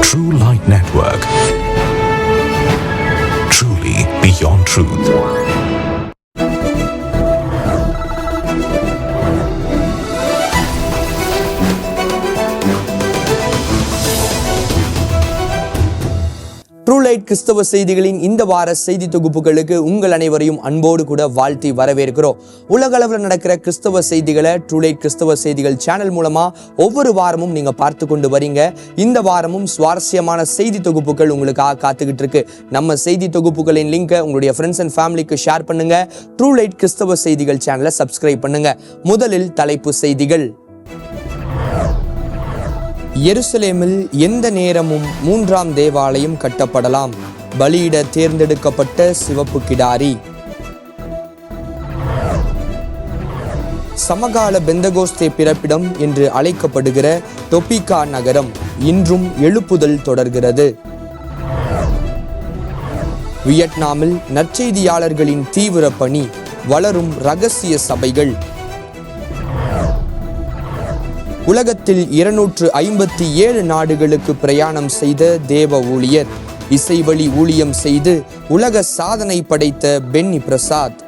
True Light Network. Truly beyond truth. True light கிறிஸ்தவ செய்திகளின் இந்த வார செய்தி தொகுப்புகளுக்கு உங்கள் அனைவரையும் அன்போடு கூட வாழ்த்தி வரவேற்கிறோம். உலகளவில் நடக்கிற கிறிஸ்தவ செய்திகளை ட்ரூ லைட் கிறிஸ்தவ செய்திகள் சேனல் மூலமா ஒவ்வொரு வாரமும் நீங்க பார்த்து கொண்டு வரீங்க. இந்த வாரமும் சுவாரஸ்யமான செய்தி தொகுப்புகள் உங்களுக்காக காத்துக்கிட்டு இருக்கு. நம்ம செய்தி தொகுப்புகளின் லிங்கை உங்களுடைய ஃப்ரெண்ட்ஸ் அண்ட் ஃபேமிலிக்கு ஷேர் பண்ணுங்க. ட்ரூ லைட் கிறிஸ்தவ செய்திகள் சேனலை சப்ஸ்கிரைப் பண்ணுங்க. முதலில் தலைப்பு செய்திகள். எருசலேமில் எந்த நேரமும் 3ஆம் தேவாலயம் கட்டப்படலாம். பலியிட தேர்ந்தெடுக்கப்பட்ட சிவப்பு கிடாரி. சமகால பெந்தகோஸ்தே பிறப்பிடம் என்று அழைக்கப்படுகிற டொபிகா நகரம் இன்றும் எழுப்புதல் தொடர்கிறது. வியட்நாமில் நற்செய்தியாளர்களின் தீவிர பணி, வளரும் இரகசிய சபைகள். உலகத்தில் 257 நாடுகளுக்கு பிரயாணம் செய்த தேவ ஊழியர், இசைவழி ஊழியம் செய்து உலக சாதனை படைத்த பென்னி பிரசாத்.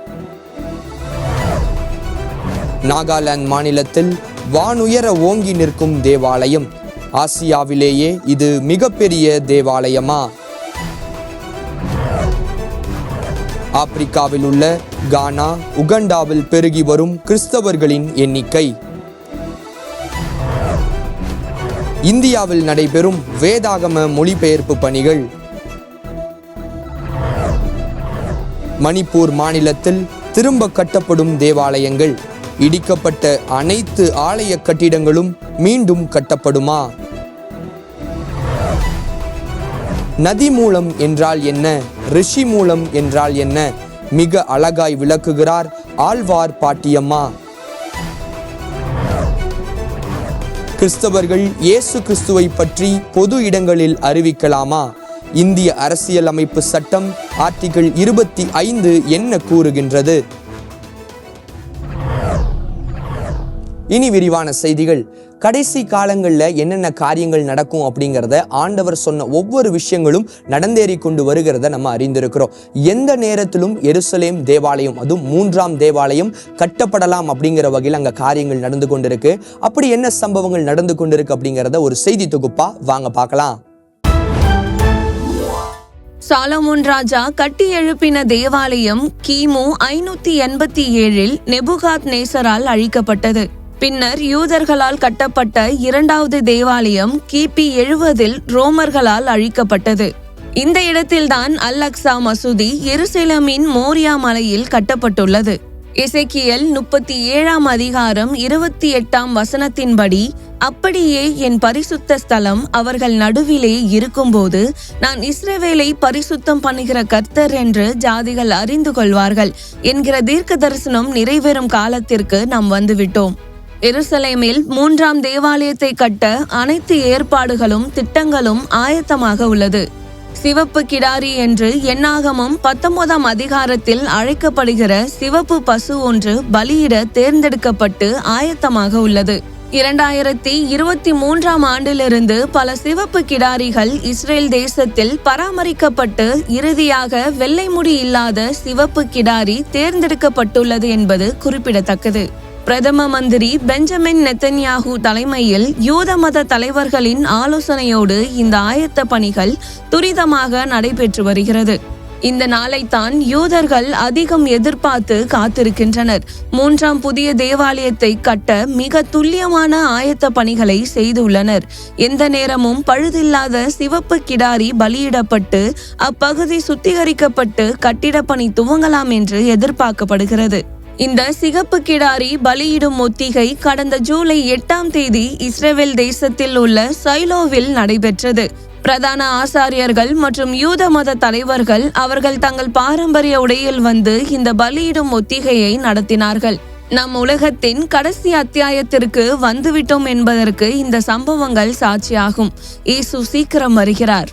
நாகாலாந்து மாநிலத்தில் வானுயர ஓங்கி நிற்கும் தேவாலயம். ஆசியாவிலேயே இது மிகப்பெரிய தேவாலயமா? ஆப்பிரிக்காவில் உள்ள கானா, உகண்டாவில் பெருகி வரும் கிறிஸ்தவர்களின் எண்ணிக்கை. இந்தியாவில் நடைபெறும் வேதாகம மொழிபெயர்ப்பு பணிகள். மணிப்பூர் மாநிலத்தில் திரும்ப கட்டப்படும் தேவாலயங்கள். இடிக்கப்பட்ட அனைத்து ஆலய கட்டிடங்களும் மீண்டும் கட்டப்படுமா? நதி மூலம் என்றால் என்ன, ரிஷி மூலம் என்றால் என்ன, மிக அழகாய் விளக்குகிறார் ஆழ்வார் பாட்டியம்மா. கிறிஸ்தவர்கள் இயேசு கிறிஸ்துவை பற்றி பொது இடங்களில் அறிவிக்கலாமா? இந்திய அரசியலமைப்பு சட்டம் ஆர்டிகிள் 25 என்ன கூறுகின்றது? இனி விரிவான செய்திகள். கடைசி காலங்களில் என்னென்ன காரியங்கள் நடக்கும் அப்படிங்கிறத ஆண்டவர் சொன்ன ஒவ்வொரு விஷயங்களும் நடந்தேறி கொண்டு வருகிறத நம்ம அறிந்திருக்கிறோம். எந்த நேரத்திலும் எருசலேம் தேவாலயம், அதுவும் 3ஆம் தேவாலயம் கட்டப்படலாம் அப்படிங்கிற வகையில் அங்கே காரியங்கள் நடந்து கொண்டிருக்கு. அப்படி என்ன சம்பவங்கள் நடந்து கொண்டிருக்கு அப்படிங்கிறத ஒரு செய்தி தொகுப்பா வாங்க பார்க்கலாம். சாலமோன் ராஜா கட்டி எழுப்பின தேவாலயம் கிமு 587 நெபுகாத் நேசரால் அழிக்கப்பட்டது. பின்னர் யூதர்களால் கட்டப்பட்ட 2வது தேவாலயம் கிபி 70 ரோமர்களால் அழிக்கப்பட்டது. இந்த இடத்தில்தான் அல் அக்ஸா மசூதி எருசலேமின் மோரியா மலையில் கட்டப்பட்டுள்ளது. எசேக்கியேல் 37ஆம் அதிகாரம் 28ஆம் வசனத்தின்படி, அப்படியே என் பரிசுத்த ஸ்தலம் அவர்கள் நடுவிலே இருக்கும்போது நான் இஸ்ரவேலை பரிசுத்தம் பண்ணுகிற கர்த்தர் என்று ஜாதிகள் அறிந்து கொள்வார்கள் என்கிற தீர்க்க தரிசனம் நிறைவேறும் காலத்திற்கு நாம் வந்துவிட்டோம். எருசலேமில் 3ஆம் தேவாலயத்தை கட்ட அனைத்து ஏற்பாடுகளும் திட்டங்களும் ஆயத்தமாக உள்ளது. சிவப்பு கிடாரி என்று என்னாகமம் 19ஆம் அதிகாரத்தில் அழைக்கப்படுகிற சிவப்பு பசு ஒன்று பலியிட தேர்ந்தெடுக்கப்பட்டு ஆயத்தமாக உள்ளது. 2023ஆம் ஆண்டிலிருந்து பல சிவப்பு கிடாரிகள் இஸ்ரேல் தேசத்தில் பராமரிக்கப்பட்டு இறுதியாக வெள்ளை முடி இல்லாத சிவப்பு கிடாரி தேர்ந்தெடுக்கப்பட்டுள்ளது என்பது குறிப்பிடத்தக்கது. பிரதம மந்திரி பெஞ்சமின் நெத்தன்யாகு தலைமையில் யூத மத தலைவர்களின் ஆலோசனையோடு இந்த ஆயத்த பணிகள் துரிதமாக நடைபெற்று வருகிறது. இந்த நாளைத்தான் யூதர்கள் அதிகம் எதிர்பார்த்து காத்திருக்கின்றனர். 3ஆம் புதிய தேவாலயத்தை கட்ட மிக துல்லியமான ஆயத்த பணிகளை செய்துள்ளனர். எந்த நேரமும் பழுதில்லாத சிவப்பு கிடாரி பலியிடப்பட்டு அப்பகுதி சுத்திகரிக்கப்பட்டு கட்டிட பணி துவங்கலாம் என்று எதிர்பார்க்கப்படுகிறது. இந்த சிகப்பு கிடாரி பலியிடும் ஒத்திகை கடந்த ஜூலை 8ஆம் தேதி இஸ்ரேல் தேசத்தில் உள்ள சைலோவில் நடைபெற்றது. பிரதான ஆசாரியர்கள் மற்றும் யூத மத தலைவர்கள் அவர்கள் தங்கள் பாரம்பரிய உடையில் வந்து இந்த பலியிடும் ஒத்திகையை நடத்தினார்கள். நம் உலகத்தின் கடைசி அத்தியாயத்திற்கு வந்துவிட்டோம் என்பதற்கு இந்த சம்பவங்கள் சாட்சியாகும். இயேசு சீக்கிரம் வருகிறார்.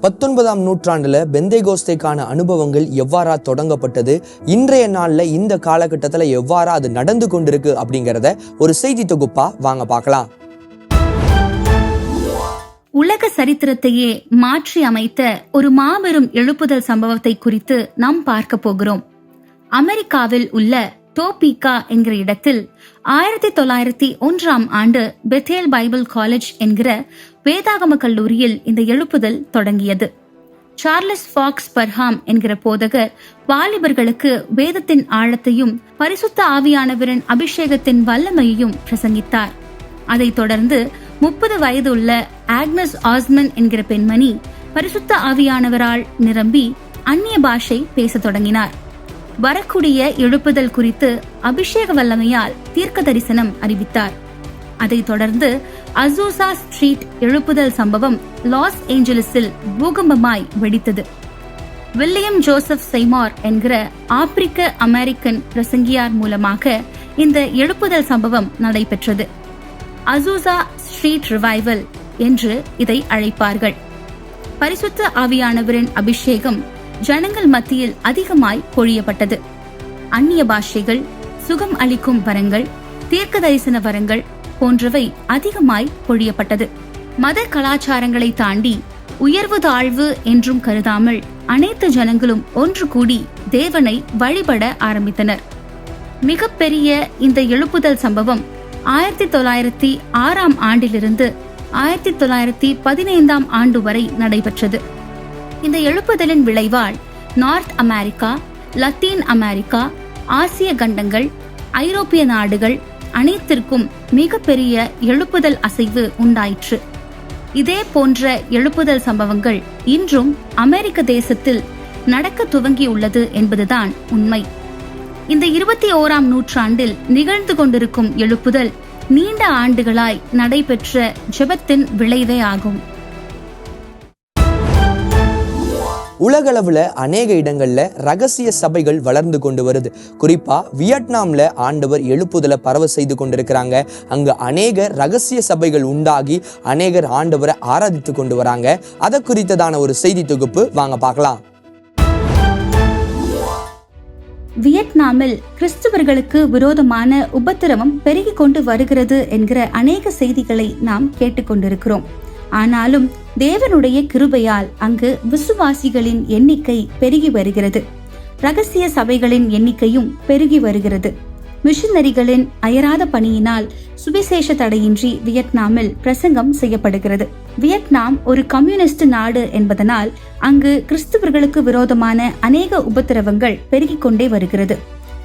19ஆம் நூற்றாண்டுல பெந்தேகோஸ்தேக்கான அனுபவங்கள் எவ்வாறா தொடங்கப்பட்டது, இன்றைய நாள்ல இந்த காலகட்டத்தில் எவ்வாறா அது நடந்து கொண்டிருக்கு அப்படிங்கிறத ஒரு செய்தி தொகுப்பா வாங்க பார்க்கலாம். உலக சரித்திரத்தையே மாற்றி அமைத்த ஒரு மாபெரும் எழுப்புதல் சம்பவத்தை குறித்து நாம் பார்க்க போகிறோம். அமெரிக்காவில் உள்ள டோபிகா என்கிற இடத்தில் 1901 ஆண்டு பெத்தேல் பைபிள் காலேஜ் என்கிற வேதாகம கல்லூரியில் இந்த எழுப்புதல் தொடங்கியது. சார்லஸ் ஃபாக்ஸ் பர்ஹாம் என்கிற போதகர் வாலிபர்களுக்கு வேதத்தின் ஆழத்தையும் பரிசுத்த ஆவியானவரின் அபிஷேகத்தின் வல்லமையையும் பிரசங்கித்தார். அதைத் தொடர்ந்து 30 வயது உள்ள ஆக்னஸ் ஆஸ்மன் என்கிற பெண்மணி பரிசுத்த ஆவியானவரால் நிரம்பி அந்நிய பாஷை பேசத் தொடங்கினார். வரக்கூடிய எழுப்புதல் குறித்து அபிஷேக வல்லமையால் தீர்க்க தரிசனம் அறிவித்தார். அதைத் தொடர்ந்து அசூசா ஸ்ட்ரீட் எழுப்புதல் சம்பவம் லாஸ் ஏஞ்சலிஸில் பூகம்பமாய் வெடித்தது. வில்லியம் ஜோசப் செய்மார் என்கிற ஆப்பிரிக்க அமெரிக்கன் பிரசங்கியார் மூலமாக இந்த எழுப்புதல் சம்பவம் நடைபெற்றது. அசூசா ஸ்ட்ரீட் ரிவைவல் என்று இதை அழைப்பார்கள். பரிசுத்த ஆவியானவரின் அபிஷேகம் ஜனங்கள் மத்தியில் அதிகமாய் பொழியப்பட்டது. அந்நிய பாஷைகள், சுகம் அளிக்கும் வரங்கள், தீர்க்க தரிசன வரங்கள் போன்றவை அதிகமாய் பொழியப்பட்டது. மத கலாச்சாரங்களை தாண்டி உயர்வு தாழ்வு என்றும் கருதாமல் அனைத்து ஜனங்களும் ஒன்று கூடி தேவனை வழிபட ஆரம்பித்தனர். மிகப்பெரிய இந்த எழுப்புதல் சம்பவம் 1906 ஆண்டிலிருந்து 1915 ஆண்டு வரை நடைபெற்றது. இந்த எழுப்புதலின் விளைவால் நார்த் அமெரிக்கா, லத்தீன் அமெரிக்கா, ஆசிய கண்டங்கள், ஐரோப்பிய நாடுகள் அனைத்திற்கும் மிகப்பெரிய எழுப்புதல் அசைவு உண்டாயிற்று. இதே போன்ற எழுப்புதல் சம்பவங்கள் இன்றும் அமெரிக்க தேசத்தில் நடக்க துவங்கியுள்ளது என்பதுதான் உண்மை. இந்த 21ஆம் நூற்றாண்டில் நிகழ்ந்து கொண்டிருக்கும் எழுப்புதல் நீண்ட ஆண்டுகளாய் நடைபெற்ற ஜெபத்தின் விளைவே ஆகும். உலகளவுல அநேக இடங்கள்ல ரகசிய சபைகள் வளர்ந்து கொண்டு வருது. குறிப்பா வியட்நாம்ல ஆண்டவர் எழுப்புதலை பரவ செய்து கொண்டிருக்கிறாங்க. அங்க அநேக ரகசிய சபைகள் உண்டாகி அநேகர் ஆண்டவரை ஆராதித்து கொண்டு வராங்க. அதை குறித்ததான ஒரு செய்தி தொகுப்பு வாங்க பார்க்கலாம். வியட்நாமில் கிறிஸ்தவர்களுக்கு விரோதமான உபத்திரவம் பெருகிக் கொண்டு வருகிறது என்கிற அநேக செய்திகளை நாம் கேட்டுக்கொண்டிருக்கிறோம். ஆனாலும் தேவனுடைய கிருபையால் அங்கு விசுவாசிகளின் எண்ணிக்கை பெருகி வருகிறது. ரகசிய சபைகளின் எண்ணிக்கையும் பெருகி வருகிறது. மிஷனரிகளின் அயராத பணியினால் சுவிசேஷ தடையின்றி வியட்நாமில் பிரசங்கம் செய்யப்படுகிறது. வியட்நாம் ஒரு கம்யூனிஸ்ட் நாடு என்பதனால் அங்கு கிறிஸ்தவர்களுக்கு விரோதமான அநேக உபத்திரவங்கள் பெருகிக் கொண்டே வருகிறது.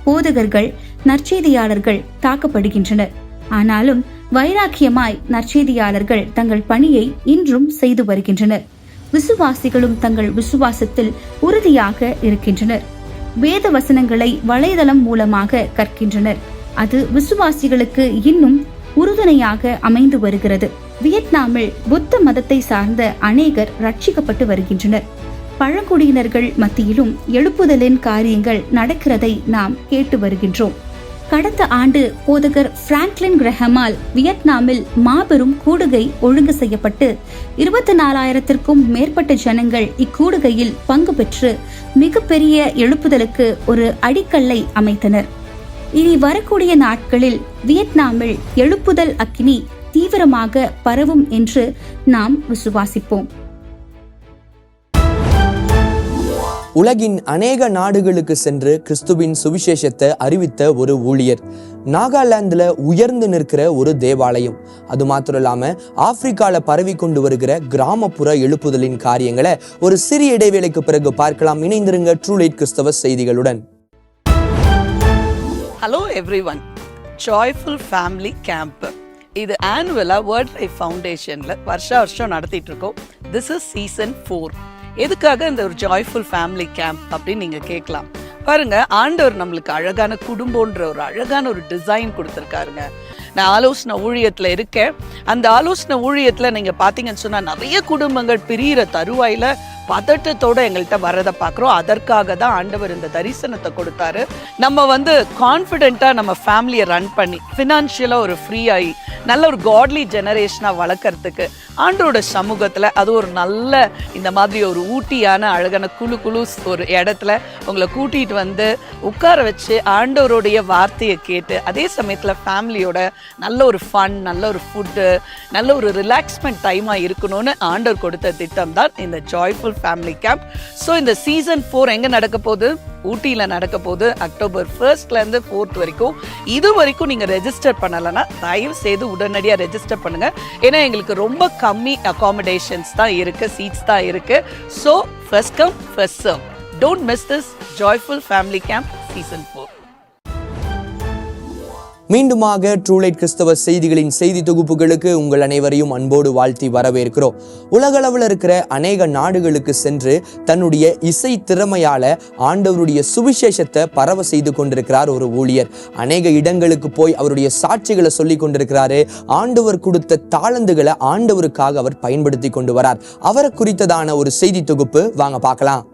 போதகர்கள், நற்செய்தியாளர்கள் தாக்கப்படுகின்றனர். ஆனாலும் வைராக்கியமாய் நற்செய்தியாளர்கள் தங்கள் பணியை இன்றும் செய்து வருகின்றனர். விசுவாசிகளும் தங்கள் விசுவாசத்தில் உறுதியாக இருக்கின்றனர். வேத வசனங்களை வலைதளம் மூலமாக கற்கின்றனர். அது விசுவாசிகளுக்கு இன்னும் உறுதுணையாக அமைந்து வருகிறது. வியட்நாமில் புத்த மதத்தை சார்ந்த அநேகர் ரட்சிக்கப்பட்டு வருகின்றனர். பழங்குடியினர்கள் மத்தியிலும் எழுப்புதலின் காரியங்கள் நடக்கிறதை நாம் கேட்டு வருகின்றோம். கடந்த ஆண்டு போதகர் பிராங்க்லின் கிரஹமால் வியட்நாமில் மாபெரும் கூடுகை ஒழுங்கு செய்யப்பட்டு 24,000க்கும் மேற்பட்ட ஜனங்கள் இக்கூடுகையில் பங்கு பெற்று மிகப்பெரிய எழுப்புதலுக்கு ஒரு அடிக்கல்லை அமைத்தனர். இனி வரக்கூடிய நாட்களில் வியட்நாமில் எழுப்புதல் அக்கினி தீவிரமாக பரவும் என்று நாம் விசுவாசிப்போம். உலகின் அநேக நாடுகளுக்கு சென்று கிறிஸ்துவின் சுவிசேஷத்தை அறிவித்த ஒரு ஊழியர். நாகாலாந்துல உயர்ந்து நிற்கிற ஒரு தேவாலயம். அது மாத்திரம் இல்லாம ஆப்பிரிக்கால பரவி கொண்டு வருகிற கிராமப்புற எழுப்புதலின் காரியங்களை ஒரு சிறிய இடைவேளைக்கு பிறகு பார்க்கலாம். இணைந்திருங்க ட்ரூ லைட் கிறிஸ்தவ செய்திகளுடன். Hello everyone, joyful family camp இது ஆனுவலா வேர்ல்ட் லைஃப் ஃபவுண்டேஷன்ல வருஷம் நடத்திட்டு இருக்கோம். This is season 4. எதுக்காக இந்த ஒரு ஜாய்ஃபுல் ஃபேமிலி கேம்ப் அப்படின்னு நீங்க கேட்கலாம். பாருங்க, ஆண்டவர் நம்மளுக்கு அழகான குடும்பம்ன்ற ஒரு அழகான ஒரு டிசைன் கொடுத்துருக்காருங்க. நான் ஆலோசனை ஊழியத்துல இருக்கேன். அந்த ஆலோசனை ஊழியத்துல நீங்க பாத்தீங்கன்னு சொன்னா நிறைய குடும்பங்கள் பிரியிற தருவாயில பதட்டத்தோட எங்கள்கிட்ட வரதை பார்க்குறோம். அதற்காக தான் ஆண்டவர் இந்த தரிசனத்தை கொடுத்தாரு. நம்ம கான்ஃபிடென்ட்டாக நம்ம ஃபேமிலியை ரன் பண்ணி ஃபினான்ஷியலாக ஒரு ஃப்ரீ ஆகி நல்ல ஒரு காட்லி ஜெனரேஷனாக வளர்க்குறதுக்கு ஆண்டவரோட சமூகத்தில், அது ஒரு நல்ல இந்த மாதிரி ஒரு ஊட்டியான அழகான குழு ஒரு இடத்துல உங்களை கூட்டிகிட்டு உட்கார வச்சு ஆண்டவருடைய வார்த்தையை கேட்டு அதே சமயத்தில் ஃபேமிலியோட நல்ல ஒரு ஃபன், நல்ல ஒரு ஃபுட்டு, நல்ல ஒரு ரிலாக்ஸ்மெண்ட் டைமாக இருக்கணும்னு ஆண்டவர் கொடுத்த திட்டம் தான் இந்த ஜாய்ஃபுல் ஃபேமிலி கேம்ப். ஸோ இந்த சீசன் 4 எங்கே நடக்க போகுது? ஊட்டியில் நடக்க போகுது. அக்டோபர் 1 4 வரைக்கும். இது வரைக்கும் நீங்கள் ரெஜிஸ்டர் பண்ணலைன்னா தயவு செய்து உடனடியாக ரெஜிஸ்டர் பண்ணுங்கள். ஏன்னா எங்களுக்கு ரொம்ப கம்மி அகாமடேஷன்ஸ் தான் இருக்குது, சீட்ஸ் தான் இருக்குது. So first come first serve. Don't miss this joyful family camp season 4. மீண்டுமாக ட்ரூலைட் கிறிஸ்தவ செய்திகளின் செய்தி தொகுப்புகளுக்கு உங்கள் அனைவரையும் அன்போடு வாழ்த்தி வரவேற்கிறோம். உலகளவில் இருக்கிற அநேக நாடுகளுக்கு சென்று தன்னுடைய இசை திறமையால ஆண்டவருடைய சுவிசேஷத்தை பரவ செய்து கொண்டிருக்கிறார் ஒரு ஊழியர். அநேக இடங்களுக்கு போய் அவருடைய சாட்சிகளை சொல்லி கொண்டிருக்கிறாரு. ஆண்டவர் கொடுத்த தாளந்துகளை ஆண்டவருக்காக அவர் பயன்படுத்தி கொண்டு வரார். அவரை குறித்ததான ஒரு செய்தி தொகுப்பு வாங்க பார்க்கலாம்.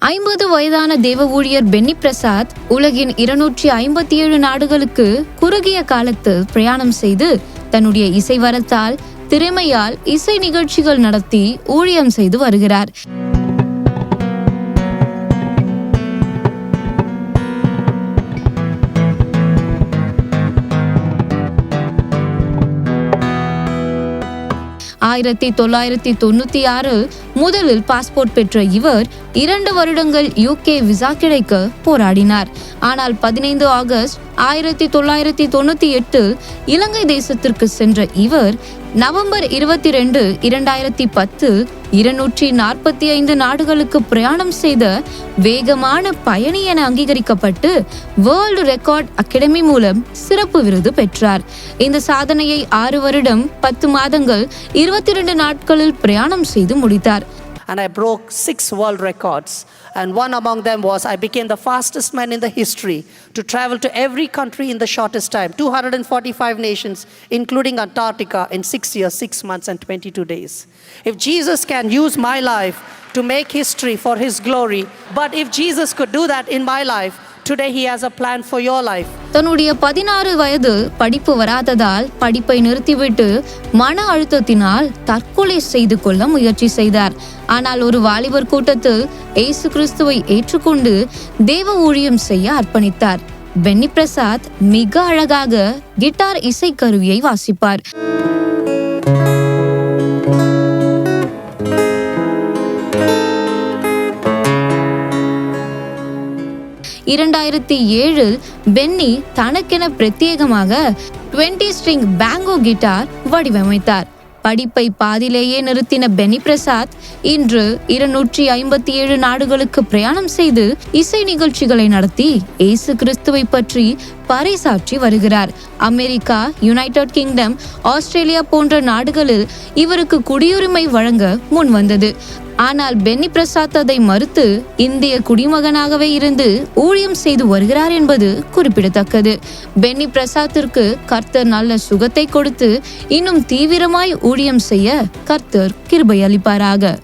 50 வயதான தேவ ஊழியர் பென்னி பிரசாத் உலகின் 257 நாடுகளுக்கு குறுகிய காலத்தில் பிரயாணம் செய்து தன்னுடைய இசை வரத்தால், திறமையால் இசை நிகழ்ச்சிகள் நடத்தி ஊழியம் செய்து வருகிறார். ஆயிரத்தி 1996 முதலில் பாஸ்போர்ட் பெற்ற இவர் 2 வருடங்கள் UK விசா கிடைக்க போராடினார். ஆனால் 15 ஆகஸ்ட் 1998 இலங்கை தேசத்திற்கு சென்ற இவர் நவம்பர் 22, 2010 245 நாடுகளுக்கு பிரயாணம் செய்த வேகமான பயணி என அங்கீகரிக்கப்பட்டு வேர்ல்டு ரெக்கார்ட் அகாடமி மூலம் சிறப்பு விருது பெற்றார். இந்த சாதனையை 6 வருடம் 10 மாதங்கள் 22 நாட்களில் பிரயாணம் செய்து முடித்தார். And I broke 6 world records. And one among them was I became the fastest man in the history to travel to every country in the shortest time. 245 nations, including Antarctica, in 6 years, 6 months and 22 days. If Jesus can use my life to make history for His glory, but if Jesus could do that in my life, today He has a plan for your life. தன்னுடைய 16 வயது படிப்பு வராததால் படிப்பை நிறுத்திவிட்டு மன அழுத்தத்தினால் தற்கொலை செய்து கொள்ள முயற்சி செய்தார். ஆனால் ஒரு வாலிபர் கூட்டத்தில் இயேசு கிறிஸ்துவை ஏற்றுக்கொண்டு தேவ ஊழியம் செய்ய அர்ப்பணித்தார். பென்னி பிரசாத் மிக அழகாக கிட்டார் இசைக்கருவியை வாசிப்பார். 2007 பென்னி தனக்கென பிரத்யேகமாக 20 ஸ்ட்ரிங் பேங்கோ கிட்டார் வடிவமைத்தார். படிப்பை பாதியிலேயே நிறுத்தின பென்னி பிரசாத் இன்று 257 நாடுகளுக்கு பிரயாணம் செய்து இசை நிகழ்ச்சிகளை நடத்தி இயேசு கிறிஸ்துவை பற்றி பறைசாற்றி வருகிறார். அமெரிக்கா, யுனைடெட் கிங்டம், ஆஸ்திரேலியா போன்ற நாடுகளில் இவருக்கு குடியுரிமை வழங்க முன் வந்தது. ஆனால் பென்னி பிரசாத் அதை மறுத்து இந்திய குடிமகனாகவே இருந்து ஊழியம் செய்து வருகிறார் என்பது குறிப்பிடத்தக்கது. பென்னி பிரசாத்திற்கு கர்த்தர் நல்ல சுகத்தை கொடுத்து இன்னும் தீவிரமாய் ஊழியம் செய்ய கர்த்தர் கிருபை அளிப்பாராக.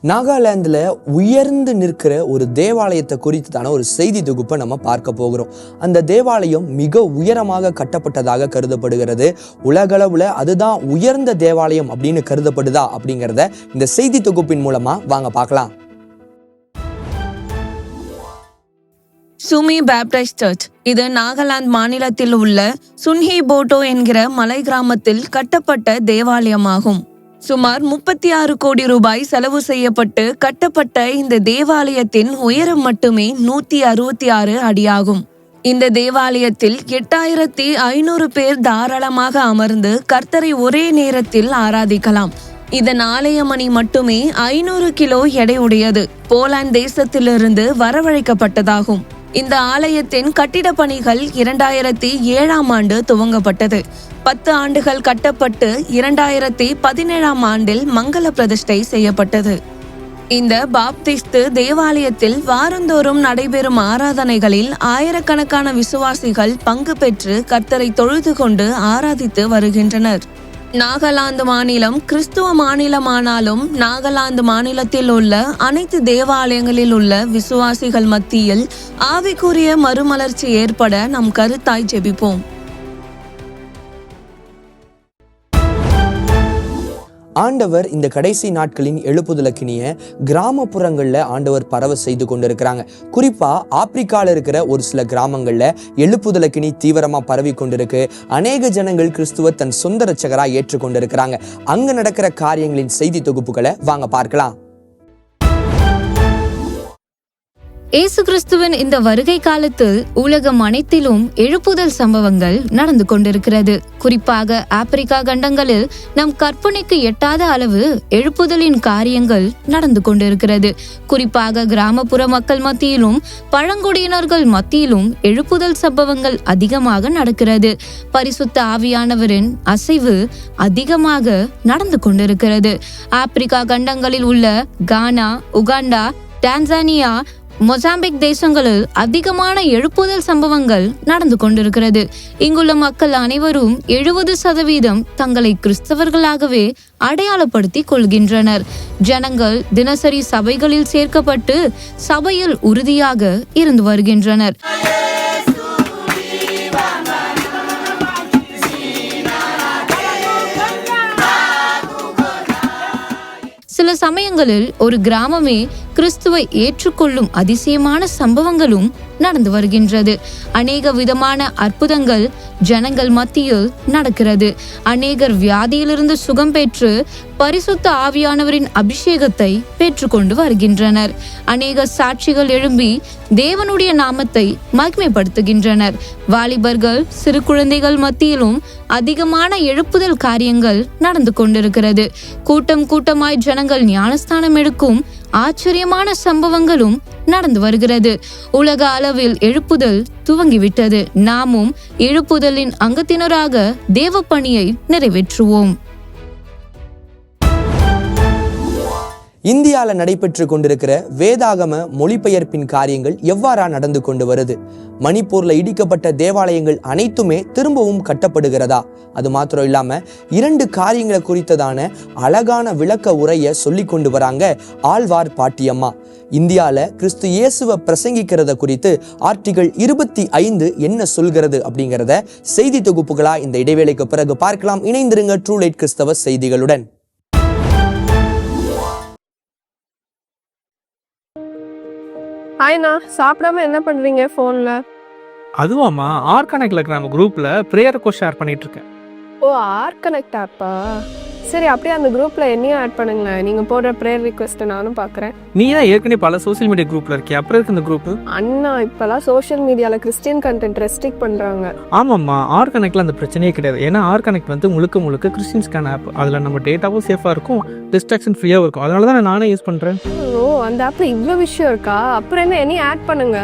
நாகாலாந்துல உயர்ந்து நிற்கிற ஒரு தேவாலயத்தை குறித்தான ஒரு செய்தி தொகுப்பை நம்ம பார்க்க போகிறோம். அந்த தேவாலயம் மிக உயரமாக கட்டப்பட்டதாக கருதப்படுகிறது. உலகளவுல அதுதான் உயர்ந்த தேவாலயம் அப்படின்னு கருதப்படுதா அப்படிங்கிறத இந்த செய்தி தொகுப்பின் மூலமா வாங்க பார்க்கலாம். சுமி பேப்டிஸ்ட் சர்ச் இது நாகாலாந்து மாநிலத்தில் உள்ள சுன்ஹி போட்டோ என்கிற மலை கிராமத்தில் கட்டப்பட்ட தேவாலயமாகும். சுமார் 36 கோடி ரூபாய் செலவு செய்யப்பட்டு கட்டப்பட்ட இந்த தேவாலயத்தின் உயரம் மட்டுமே 166 அடியாகும். இந்த தேவாலயத்தில் 8500 பேர் தாராளமாக அமர்ந்து கர்த்தரை ஒரே நேரத்தில் ஆராதிக்கலாம். இதன் ஆலய மணி மட்டுமே 500 கிலோ எடை உடையது. போலாந்து தேசத்திலிருந்து வரவழைக்கப்பட்டதாகும். இந்த ஆலயத்தின் கட்டிட பணிகள் 2007ஆம் ஆண்டு துவங்கப்பட்டது. 10 ஆண்டுகள் கட்டப்பட்டு 2017ஆம் ஆண்டில் மங்கள பிரதிஷ்டை செய்யப்பட்டது. இந்த பாப்திஸ்து தேவாலயத்தில் வாரந்தோறும் நடைபெறும் ஆராதனைகளில் ஆயிரக்கணக்கான விசுவாசிகள் பங்கு பெற்று கர்த்தரை தொழுது கொண்டு ஆராதித்து வருகின்றனர். நாகாலாந்து மாநிலம் கிறிஸ்துவ மாநிலமானாலும் நாகாலாந்து மாநிலத்தில் உள்ள அனைத்து தேவாலயங்களில் உள்ள விசுவாசிகள் மத்தியில் ஆவிக்குரிய மறுமலர்ச்சி ஏற்பட நம் கருத்தாய் ஜெபிப்போம். ஆண்டவர் இந்த கடைசி நாட்களின் எழுப்புதலுக்கினிய கிராமப்புறங்களில் ஆண்டவர் பரவ செய்து கொண்டிருக்கிறாங்க. குறிப்பா ஆப்பிரிக்கால இருக்கிற ஒரு சில கிராமங்கள்ல எழுப்புதலுக்கினி தீவிரமா பரவி கொண்டிருக்கு. அநேக ஜனங்கள் கிறிஸ்துவ தன் சொந்த இரட்சகரா ஏற்றுக்கொண்டிருக்கிறாங்க. அங்க நடக்கிற காரியங்களின் செய்தி தொகுப்புகளை வாங்க பார்க்கலாம். இயேசு கிறிஸ்துவின் இந்த வருகை காலத்தில் உலகம் அனைத்திலும் எழுப்புதல் சம்பவங்கள் நடந்து கொண்டிருக்கிறது. குறிப்பாக ஆப்பிரிக்கா கண்டங்களில் நம் கற்பனைக்கு எட்டாத அளவு எழுப்புதலின் காரியங்கள் நடந்து கொண்டிருக்கிறது. குறிப்பாக கிராமப்புற மக்கள் மத்தியிலும் பழங்குடியினர்கள் மத்தியிலும் எழுப்புதல் சம்பவங்கள் அதிகமாக நடக்கிறது. பரிசுத்த ஆவியானவரின் அசைவு அதிகமாக நடந்து கொண்டிருக்கிறது. ஆப்பிரிக்கா கண்டங்களில் உள்ள கானா, உகாண்டா, டான்சானியா, மொசாம்பிக் தேசங்களில் அதிகமான எழுப்புதல் சம்பவங்கள் நடந்து கொண்டிருக்கிறது. இங்குள்ள மக்கள் அனைவரும் 70% தங்களை கிறிஸ்தவர்களாகவே அடையாளப்படுத்திக் கொள்கின்றனர். ஜனங்கள் தினசரி சபைகளில் சேர்க்கப்பட்டு சபையில் உறுதியாக இருந்து வருகின்றனர். சில சமயங்களில் ஒரு கிராமமே கிறிஸ்துவை ஏற்றுக்கொள்ளும் அதிசயமான சம்பவங்களும் நடந்து வருகின்றது. அநேக விதமான அற்புதங்கள் ஜனங்கள் மத்தியில் நடக்கிறது. அநேகர் வியாதியிலிருந்து சுகம் பெற்று பரிசுத்த ஆவியானவரின் அபிஷேகத்தை பெற்றுக்கொண்டு வருகின்றனர். அநேக சாட்சிகள் எழும்பி தேவனுடைய நாமத்தை மகிமைப்படுத்துகின்றனர். வாலிபர்கள், சிறு குழந்தைகள் மத்தியிலும் அதிகமான எழுப்புதல் காரியங்கள் நடந்து கொண்டிருக்கிறது. கூட்டம் கூட்டமாய் ஜனங்கள் ஞானஸ்தானம் எடுக்கும் ஆச்சரியமான சம்பவங்களும் நடந்து வருகிறது. உலக அளவில் எழுப்புதல் துவங்கிவிட்டது. நாமும் எழுப்புதலின் அங்கத்தினராக தேவ பணியை நிறைவேற்றுவோம். இந்தியாவில் நடைபெற்று கொண்டிருக்கிற வேதாகம மொழிபெயர்ப்பின் காரியங்கள் எவ்வாறா நடந்து கொண்டு வருது? மணிப்பூர்ல இடிக்கப்பட்ட தேவாலயங்கள் அனைத்துமே திரும்பவும் கட்டப்படுகிறதா? அது மாத்திரம் இல்லாம 2 காரியங்களை குறித்ததான அழகான விளக்க உரையை சொல்லி கொண்டு வராங்க ஆழ்வார் பாட்டியம்மா. இந்தியால கிறிஸ்து இயேசுவை பிரசங்கிக்கிறத குறித்து ஆர்டிகிள் 25 என்ன சொல்கிறது அப்படிங்கிறத செய்தி தொகுப்புகளா இந்த இடைவேளைக்கு பிறகு பார்க்கலாம். இணைந்திருங்க ட்ரூ லைட் கிறிஸ்தவ செய்திகளுடன். ஹாய்ண்ணா, சாப்பிடாம என்ன பண்றீங்க ஃபோன்ல? அதுவாம்மா, ஆர் கனெக்ட்ல இருக்கிற நம்ம குரூப்ல ப்ரேயர் ரெக்வெஸ்ட் ஷேர் பண்ணிட்டு இருக்கேன். ஓ, ஆர் கனெக்ட் ஆப்பா? சரி, அப்படியே அந்த குரூப்ல என்னையும் ஆட் பண்ணுங்களேன். நீங்க போடுற ப்ரேயர் ரிக்வெஸ்ட் நானும் பாக்குறேன். நீ தான் ஏற்கனவே பல சோசியல் மீடியா குரூப்ல இருக்கிய, அப்புறம் இருக்கு இந்த குரூப். அண்ணா, இப்பெல்லாம் சோஷியல் மீடியால கிறிஸ்டியன் கண்டென்ட் ரெஸ்ட்ரிக்ட் பண்றாங்க. ஆமாம்மா, ஆர் கனெக்ட்ல அந்த பிரச்சனையே கிடையாது. ஏன்னா ஆர் கனெக்ட் வந்து முழுக்க முழுக்க கிறிஸ்டியன்ஸ்கான ஆப். அதுல நம்ம டேட்டாவும் சேஃபா இருக்கும், டிஸ்ட்ராக்ஷன் ஃப்ரீயாவும் இருக்கும். அதனால தான் நானே யூஸ் பண்றேன். ஓ, அந்த ஆப்ல இவ்வளோ விஷயம் இருக்கா? அப்புறம் என்ன, என்னையும் ஆட் பண்ணுங்க.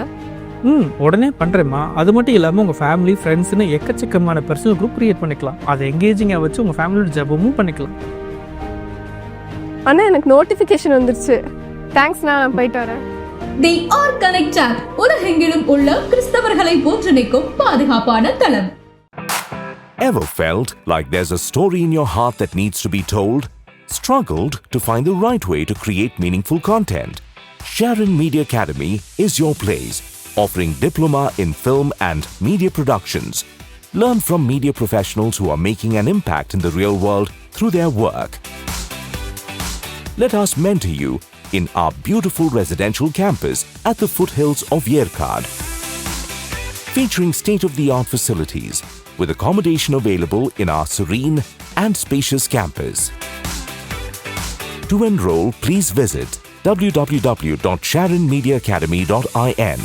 உடனே பண்றேம்மா. அது மட்டும் இல்லாம உங்க ஃபேமிலி, ஃப்ரெண்ட்ஸ்னு எக்கச்சக்கமான பர்சனல் குரூப் கிரியேட் பண்ணிக்கலாம். அதை எங்கேஜிங்கா வச்சு உங்க ஃபேமிலியோட ஜெபமும் பண்ணிக்கலாம். அண்ணா, எனக்கு நோட்டிஃபிகேஷன் வந்துருச்சு. தேங்க்ஸ், நான் போயிட்டு வரேன். தி ஆர் கனெக்ட் ஆப் உலகெங்கிலும் உள்ள கிறிஸ்தவர்களை ஒன்றிணைக்கும் பாதுகாப்பான தளம். Ever felt like there's a story in your heart that needs to be told? Struggled to find the right way to create meaningful content? Sharon Media Academy is your place, offering diploma in film and media productions. Learn from media professionals who are making an impact in the real world through their work. Let us mentor you in our beautiful residential campus at the foothills of Yercaud. Featuring state-of-the-art facilities with accommodation available in our serene and spacious campus. To enroll, please visit www.sharonmediaacademy.in.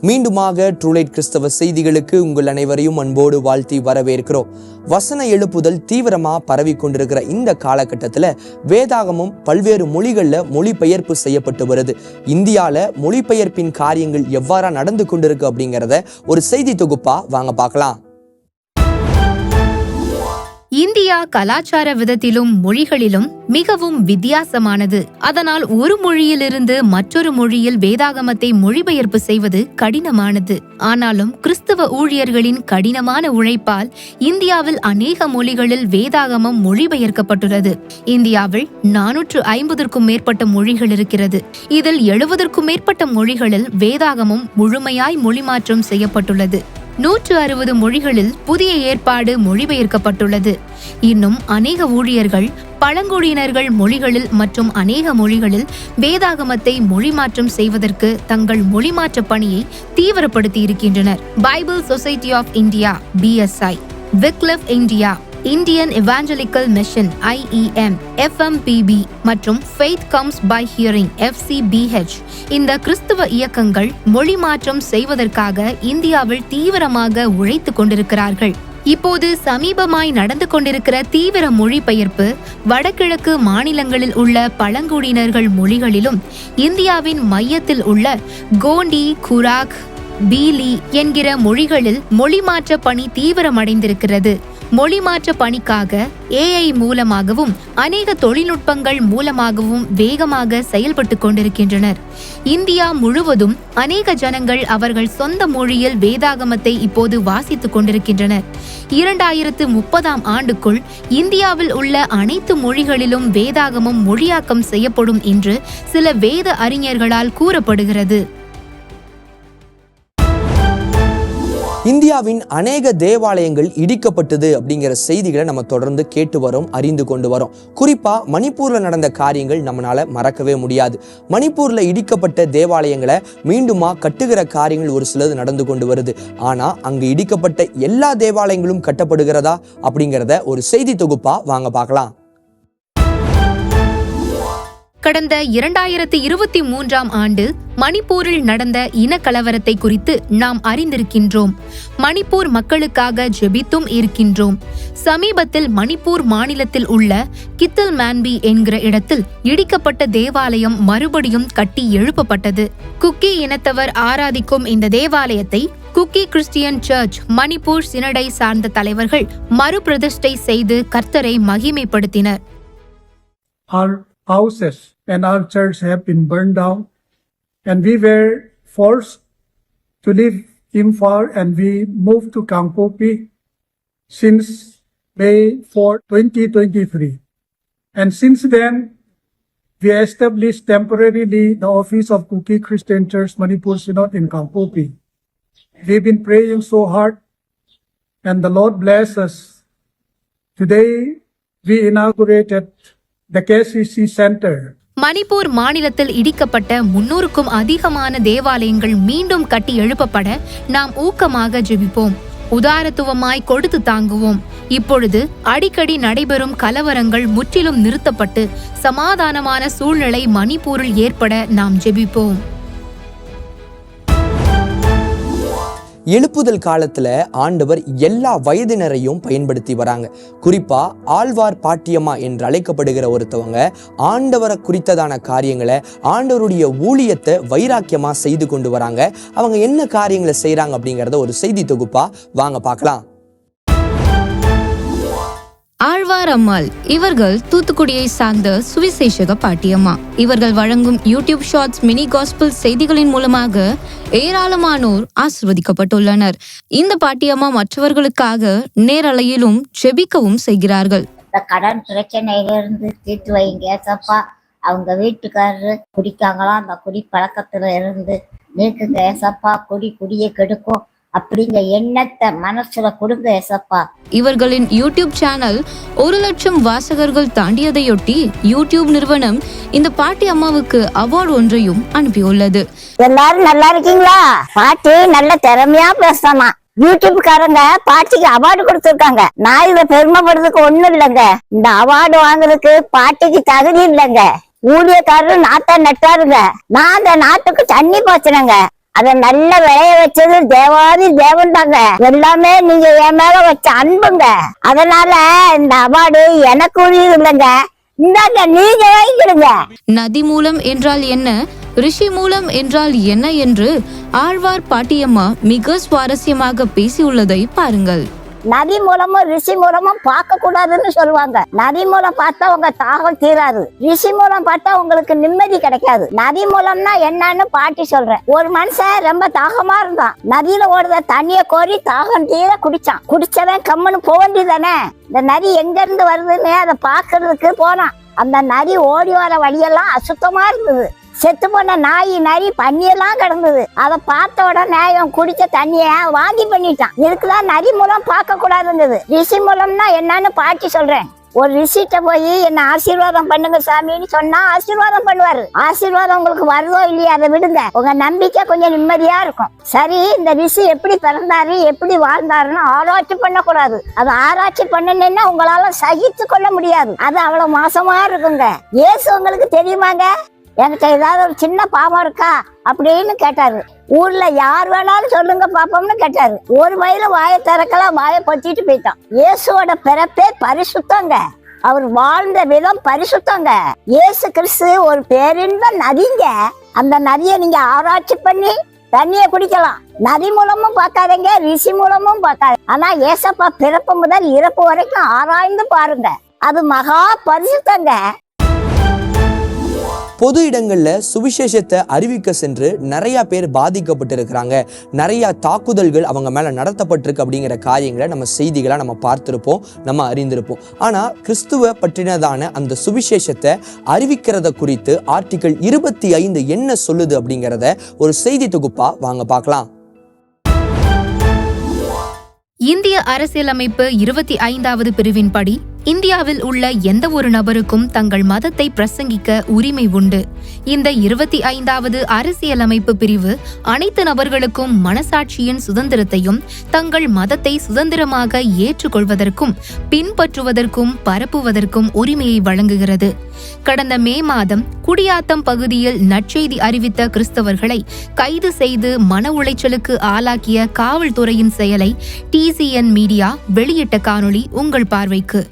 மீண்டுமாக ட்ரூலைட் கிறிஸ்தவ செய்திகளுக்கு உங்கள் அனைவரையும் அன்போடு வாழ்த்தி வரவேற்கிறோம். வசன எழுப்புதல் தீவிரமா பரவி கொண்டிருக்கிற இந்த காலகட்டத்தில் வேதாகமும் பல்வேறு மொழிகளில் மொழிபெயர்ப்பு செய்யப்பட்டு வருது. இந்தியாவில் மொழிபெயர்ப்பின் காரியங்கள் எவ்வாறா நடந்து கொண்டிருக்கு அப்படிங்கிறத ஒரு செய்தி தொகுப்பா வாங்க பார்க்கலாம். இந்தியா கலாச்சார விதத்திலும் மொழிகளிலும் மிகவும் வித்தியாசமானது. அதனால் ஒரு மொழியிலிருந்து மற்றொரு மொழியில் வேதாகமத்தை மொழிபெயர்ப்பு செய்வது கடினமானது. ஆனாலும் கிறிஸ்தவ ஊழியர்களின் கடினமான உழைப்பால் இந்தியாவில் அநேக மொழிகளில் வேதாகமம் மொழிபெயர்க்கப்பட்டுள்ளது. இந்தியாவில் 450க்கும் மேற்பட்ட மொழிகள் இருக்கிறது. இதில் 70க்கும் மேற்பட்ட மொழிகளில் வேதாகமம் முழுமையாய் மொழிமாற்றம் செய்யப்பட்டுள்ளது. 160 மொழிகளில் புதிய ஏற்பாடு மொழிபெயர்க்கப்பட்டுள்ளது. இன்னும் அநேக ஊழியர்கள் பழங்குடியினர்கள் மொழிகளில் மற்றும் அநேக மொழிகளில் வேதாகமத்தை மொழிமாற்றம் செய்வதற்கு தங்கள் மொழிமாற்ற பணியை தீவிரப்படுத்தி இருக்கின்றனர். Bible society of India BSI, Wycliffe India, Indian evangelical mission IEM, FMPB மற்றும் Faith Comes by Hearing FCBH இந்த கிறிஸ்தவ இயக்கங்கள் மொழி மாற்றம் செய்வதற்காக இந்தியாவில் தீவிரமாக உழைத்துக் கொண்டிருக்கிறார்கள். இப்போது சமீபமாய் நடந்து கொண்டிருக்கிற தீவிர மொழிபெயர்ப்பு வடகிழக்கு மாநிலங்களில் உள்ள பழங்குடியினர்கள் மொழிகளிலும் இந்தியாவின் மையத்தில் உள்ள கோண்டி, குராக், பீலி என்கிற மொழிகளில் மொழிமாற்ற பணி தீவிரமடைந்திருக்கிறது. மொழிமாற்ற பணிக்காக AI மூலமாகவும் அநேக தொழில்நுட்பங்கள் மூலமாகவும் வேகமாக செயல்பட்டு கொண்டிருக்கின்றனர். இந்தியா முழுவதும் அநேக ஜனங்கள் அவர்கள் சொந்த மொழியில் வேதாகமத்தை இப்போது வாசித்துக் கொண்டிருக்கின்றனர். 2030ஆம் ஆண்டுக்குள் இந்தியாவில் உள்ள அனைத்து மொழிகளிலும் வேதாகமம் மொழியாக்கம் செய்யப்படும் என்று சில வேத அறிஞர்களால் கூறப்படுகிறது. இந்தியாவின் அநேக தேவாலயங்கள் இடிக்கப்பட்டது அப்படிங்கிற செய்திகளை நம்ம தொடர்ந்து கேட்டு வரோம், அறிந்து கொண்டு வரோம். குறிப்பா மணிப்பூர்ல நடந்த காரியங்கள் நம்மளால மறக்கவே முடியாது. மணிப்பூர்ல இடிக்கப்பட்ட தேவாலயங்களை மீண்டுமா கட்டுகிற காரியங்கள் ஒரு சிலது நடந்து கொண்டு வருது. ஆனா அங்கு இடிக்கப்பட்ட எல்லா தேவாலயங்களும் கட்டப்படுகிறதா அப்படிங்கிறத ஒரு செய்தி தொகுப்பா வாங்க பார்க்கலாம். கடந்த 2023ஆம் ஆண்டு மணிப்பூரில் நடந்த இனக்கலவரத்தை குறித்து நாம் அறிந்திருக்கின்றோம். மணிப்பூர் மக்களுக்காக ஜெபித்தும் இருக்கின்றோம். சமீபத்தில் மணிப்பூர் மாநிலத்தில் உள்ள கித்தல் மான்பி என்கிற இடத்தில் இடிக்கப்பட்ட தேவாலயம் மறுபடியும் கட்டி எழுப்பப்பட்டது. குக்கி இனத்தவர் ஆராதிக்கும் இந்த தேவாலயத்தை குக்கி கிறிஸ்டியன் சர்ச் மணிப்பூர் சினடை சார்ந்த தலைவர்கள் மறுபிரதிஷ்டை செய்து கர்த்தரை மகிமைப்படுத்தினர். Houses and our church have been burned down, and we were forced to leave Imphal and we moved to Kangpopi since May 4, 2023. And since then, we established temporarily the office of Kuki Christian Church Manipur Synod in Kangpopi. We've been praying so hard, and the Lord bless us. Today, we inaugurated the KCC Center. Manipur மாநிலத்தில் இடிக்கப்பட்ட 300க்கும் அதிகமான தேவாலயங்கள் மீண்டும் கட்டி எழுப்பப்பட நாம் ஊக்கமாக ஜெபிப்போம். உதாரத்துவமாய் கொடுத்து தாங்குவோம். இப்பொழுது அடிக்கடி நடைபெறும் கலவரங்கள் முற்றிலும் நிறுத்தப்பட்டு சமாதானமான சூழ்நிலை மணிப்பூரில் ஏற்பட நாம் ஜெபிப்போம். எழுப்புதல் காலத்துல ஆண்டவர் எல்லா வயதினரையும் பயன்படுத்தி வராங்க. குறிப்பா ஆழ்வார் பாட்டியம்மா என்று அழைக்கப்படுகிற ஒருத்தவங்க ஆண்டவரை குறித்ததான காரியங்களை, ஆண்டவருடைய ஊழியத்தை வைராக்கியமா செய்து கொண்டு வராங்க. அவங்க என்ன காரியங்களை செய்யறாங்க அப்படிங்கறத ஒரு செய்தி தொகுப்பா வாங்க பார்க்கலாம். ஆழ்வார் அம்மாள் இவர்கள் தூத்துக்குடியை சார்ந்த சுவிசேஷக பாட்டியம்மா. இவர்கள் வழங்கும் யூடியூப் ஷார்ட்ஸ் மினி காஸ்பிள் செய்திகளின் மூலமாக ஏராளமானோர் ஆசிர்வதிக்கப்பட்டுள்ளனர். இந்த பாட்டியம்மா மற்றவர்களுக்காக நேரலையிலும் ஜெபிக்கவும் செய்கிறார்கள். கடன் பிரச்சனையிலிருந்து தீர்த்து வைங்க ஏசப்பா. அவங்க வீட்டுக்காரரு குடிக்காங்களாம், அந்த குடி பழக்கத்துல இருந்து நீக்குங்க ஏசப்பா. குடியை கெடுக்கும் அப்படிங்க எண்ணத்தை மனசுல கொடுங்க ஏசப்பா. இவர்களின் யூடியூப் சேனல் 1,00,000 வாசகர்கள் தாண்டியதையொட்டி யூடியூப் நிறுவனம் இந்த பாட்டி அம்மாவுக்கு அவார்டு ஒன்றையும் அனுப்பியுள்ளது. எல்லாரும் நல்லா இருக்கீங்களா? பாட்டி நல்ல திறமையா பேசலாம். யூடியூப்காரங்க பாட்டிக்கு அவார்டு கொடுத்திருக்காங்க. நான் இதை பெருமைப்படுறதுக்கு ஒண்ணும் இல்லைங்க. இந்த அவார்டு வாங்குறதுக்கு பாட்டிக்கு தகுதி இல்லைங்க. ஊழியக்காரரு நாட்டை நட்டாருங்க. நான் அந்த நாட்டுக்கு தண்ணி பாய்ச்சினங்க. அத நல்ல விளைய வச்சது தேவாதி தேவன் தாங்க. எல்லாமே நீங்க என் மேல வச்ச அன்புங்க. அதனால இந்த அவார்டு எனக்கு உரியது இல்லைங்க. இந்தாங்க நீங்க வாங்கிடுங்க. நதி மூலம் என்றால் என்ன, ரிஷி மூலம் என்றால் என்ன என்று ஆழ்வார் பாட்டியம்மா மிக சுவாரஸ்யமாக பேசியுள்ளதை பாருங்கள். நதி மூலமும் ரிஷி மூலமும் பார்க்க கூடாதுன்னு சொல்லுவாங்க. நதி மூலம் பார்த்தா உங்க தாகம் தீராது, ரிஷி மூலம் பார்த்தா உங்களுக்கு நிம்மதி கிடைக்காது. நதி மூலம்னா என்னன்னு பாட்டி சொல்றேன். ஒரு மனுஷன் ரொம்ப தாகமா இருந்தான், நதியில ஓடுற தண்ணிய கோரி தாகம் தீர குடிச்சான். குடிச்சவன் கம்முன்னு போக வேண்டியதானே. இந்த நதி எங்க இருந்து வருதுன்னு அதை பாக்குறதுக்கு போனான். அந்த நதி ஓடி வர வழியெல்லாம் அசுத்தமா இருந்தது. செத்து போன நாய் நரி பன்னியெல்லாம் கிடந்தது. அதை பார்த்த உடனே அவன் குடிச்ச தண்ணிய வாந்தி பண்ணிட்டான். இதுக்குதான் நதி மூலம் பார்க்க கூடாதுங்கிறது. ரிஷி மூலம்னா என்னன்னு பாட்டி சொல்றேன். ஒரு ரிஷிட்ட போய் என்ன ஆசீர்வாதம் பண்ணுங்க சாமின்னு சொன்னா ஆசீர்வாதம் பண்ணுவாரு. ஆசீர்வாதம் உங்களுக்கு வருதோ இல்லையா அதை விடுங்க, உங்க நம்பிக்கை கொஞ்சம் நிம்மதியா இருக்கும். சரி, இந்த ரிஷி எப்படி பிறந்தாரு எப்படி வாழ்ந்தாருன்னு ஆராய்ச்சி பண்ணக்கூடாது. அது ஆராய்ச்சி பண்ணணும்னா உங்களால சகித்து கொள்ள முடியாது, அது அவ்வளவு மோசமா இருக்குங்க. இயேசு உங்களுக்கு தெரியுமாங்க? என்கிட்ட ஏதாவது ஒரு சின்ன பாவம் இருக்கா அப்படின்னு கேட்டாரு. ஊர்ல யார் வேணாலும் சொல்லுங்க பாப்போம்னு கேட்டாரு. ஒரு வயல வாயை திறக்கலாம், வாயை பொத்திட்டு போயிட்டான். இயேசுவோட பிறப்பே பரிசுத்தங்க, அவர் வாழ்ந்த விதம் பரிசுத்தங்க. இயேசு கிறிஸ்து ஒரு பேரின்ப நதிங்க. அந்த நதியை நீங்க ஆராய்ச்சி பண்ணி தண்ணிய குடிக்கலாம். நதி மூலமும் பார்க்காதீங்க, ரிஷி மூலமும் பார்க்காது. ஆனா ஏசப்பா பிறப்பு முதல் இறப்பு வரைக்கும் ஆராய்ந்து பாருங்க, அது மகா பரிசுத்தங்க. பொது இடங்கள்ல சுவிசேஷத்தை அறிவிக்க சென்று நிறைய பேர் பாதிக்கப்பட்டிருக்கிறாங்க, நிறைய தாக்குதல்கள் அவங்க மேல நடத்தப்பட்டிருக்கு அப்படிங்கிற காரியங்களை நம்ம செய்திகளை நம்ம பார்த்திருப்போம், நம்ம அறிந்திருப்போம். ஆனா கிறிஸ்துவ பற்றினதான அந்த சுவிசேஷத்தை அறிவிக்கிறத குறித்து ஆர்டிகிள் 25 என்ன சொல்லுது அப்படிங்கிறத ஒரு செய்தி தொகுப்பா வாங்க பார்க்கலாம். இந்திய அரசியலமைப்பு 25வது பிரிவின்படி இந்தியாவில் உள்ள எந்த ஒரு நபருக்கும் தங்கள் மதத்தை பிரசங்கிக்க உரிமை உண்டு. இந்த 25வது அரசியலமைப்பு பிரிவு அனைத்து நபர்களுக்கும் மனசாட்சியின் சுதந்திரத்தையும் தங்கள் மதத்தை சுதந்திரமாக ஏற்றுக்கொள்வதற்கும் பின்பற்றுவதற்கும் பரப்புவதற்கும் உரிமையை வழங்குகிறது. கடந்த மே மாதம் குடியாத்தம் பகுதியில் நற்செய்தி அறிவித்த கிறிஸ்தவர்களை கைது செய்து மன உளைச்சலுக்கு ஆளாக்கிய காவல்துறையின் செயலை TCN மீடியா வெளியிட்ட காணொளி உங்கள் பார்வைக்கு.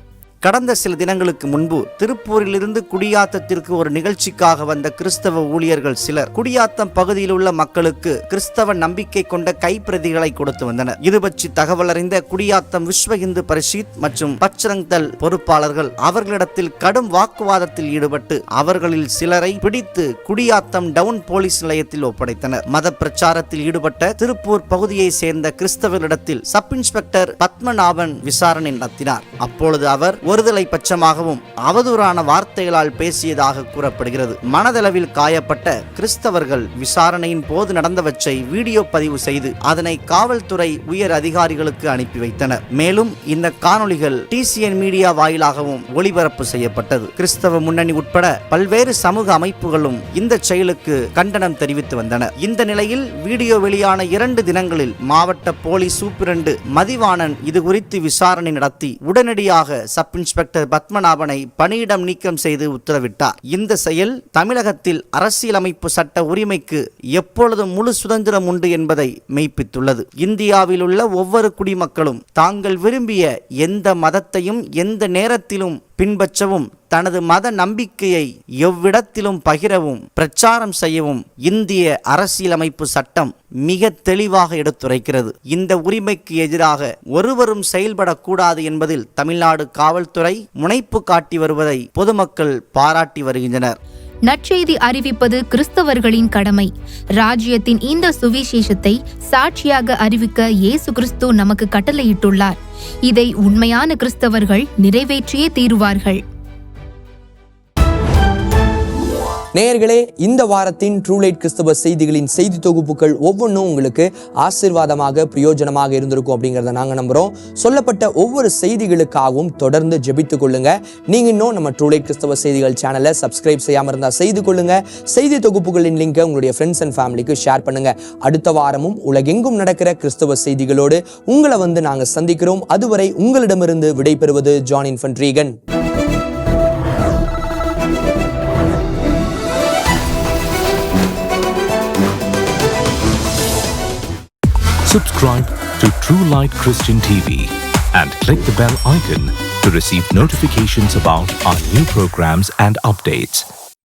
கடந்த சில தினங்களுக்கு முன்பு திருப்பூரிலிருந்து குடியாத்தத்திற்கு ஒரு நிகழ்ச்சிக்காக வந்த கிறிஸ்தவ ஊழியர்கள் சிலர் குடியாத்தம் பகுதியில் உள்ள மக்களுக்கு கிறிஸ்தவ நம்பிக்கை கொண்ட கைப்பிரதிகளை கொடுத்து வந்தனர். இது பற்றி தகவல் அறிந்த குடியாத்தம் விஸ்வ இந்து பரிஷத் மற்றும் பஜ்ரங் தள் பொறுப்பாளர்கள் அவர்களிடத்தில் கடும் வாக்குவாதத்தில் ஈடுபட்டு அவர்களில் சிலரை பிடித்து குடியாத்தம் டவுன் போலீஸ் நிலையத்தில் ஒப்படைத்தனர். மத பிரச்சாரத்தில் ஈடுபட்ட திருப்பூர் பகுதியை சேர்ந்த கிறிஸ்தவர்களிடத்தில் சப் இன்ஸ்பெக்டர் பத்மநாபன் விசாரணை நடத்தினார். அப்பொழுது அவர் ஒருதலை பட்சமாகவும் அவதூறான வார்த்தைகளால் பேசியதாக கூறப்படுகிறது. மனதளவில் காயப்பட்ட கிறிஸ்தவர்கள் விசாரணையின் போது நடந்தவற்றை வீடியோ பதிவு செய்து அதனை காவல்துறை உயர் அதிகாரிகளுக்கு அனுப்பி வைத்தனர். மேலும் இந்த காணொளிகள் TCN மீடியா வாயிலாகவும் ஒளிபரப்பு செய்யப்பட்டது. கிறிஸ்தவ முன்னணி உட்பட பல்வேறு சமூக அமைப்புகளும் இந்த செயலுக்கு கண்டனம் தெரிவித்து வந்தனர். இந்த நிலையில் வீடியோ வெளியான 2 தினங்களில் மாவட்ட போலீஸ் சூப்பிரண்டு மதிவாணன் இது குறித்து விசாரணை நடத்தி உடனடியாக சப் இன்ஸ்பெக்டர் பத்மநாபனை பணியிடம் நீக்கம் செய்து உத்தரவிட்டார். இந்த செயல் தமிழகத்தில் அரசியலமைப்பு சட்ட உரிமைக்கு எப்பொழுதும் முழு சுதந்திரம் உண்டு என்பதை மெய்ப்பித்துள்ளது. இந்தியாவில் உள்ள ஒவ்வொரு குடிமக்களும் தாங்கள் விரும்பிய எந்த மதத்தையும் எந்த நேரத்திலும் பின்பற்றவும் தனது மத நம்பிக்கையை எவ்விடத்திலும் பகிரவும் பிரச்சாரம் செய்யவும் இந்திய அரசியலமைப்பு சட்டம் மிக தெளிவாக எடுத்துரைக்கிறது. இந்த உரிமைக்கு எதிராக ஒருவரும் செயல்படக்கூடாது என்பதில் தமிழ்நாடு காவல்துறை முனைப்பு காட்டி வருவதை பொதுமக்கள் பாராட்டி வருகின்றனர். நற்செய்தி அறிவிப்பது கிறிஸ்தவர்களின் கடமை. ராஜ்யத்தின் இந்த சுவிசேஷத்தை சாட்சியாக அறிவிக்க இயேசு கிறிஸ்து நமக்கு கட்டளையிட்டுள்ளார். இதை உண்மையான கிறிஸ்தவர்கள் நிறைவேற்றியே தீருவார்கள். நேயர்களே, இந்த வாரத்தின் ட்ரூலைட் கிறிஸ்தவ செய்திகளின் செய்தி தொகுப்புகள் ஒவ்வொன்றும் உங்களுக்கு ஆசீர்வாதமாக பிரயோஜனமாக இருந்திருக்கும் அப்படிங்கிறத நாங்கள் நம்புகிறோம். சொல்லப்பட்ட ஒவ்வொரு செய்திகளுக்காகவும் தொடர்ந்து ஜெபித்துக் கொள்ளுங்க. நீங்கள் இன்னும் நம்ம ட்ரூலைட் கிறிஸ்தவ செய்திகள் சேனலை சப்ஸ்கிரைப் செய்யாமல் இருந்தால் செய்து கொள்ளுங்க. செய்தி தொகுப்புகளின் லிங்கை உங்களுடைய ஃப்ரெண்ட்ஸ் அண்ட் ஃபேமிலிக்கு ஷேர் பண்ணுங்க. அடுத்த வாரமும் உலகெங்கும் நடக்கிற கிறிஸ்தவ செய்திகளோடு உங்களை நாங்கள் சந்திக்கிறோம். அதுவரை உங்களிடமிருந்து விடைபெறுவது John இன்ஃபன்ட்ரீகன். Subscribe to True Light Christian TV and click the bell icon to receive notifications about our new programs and updates.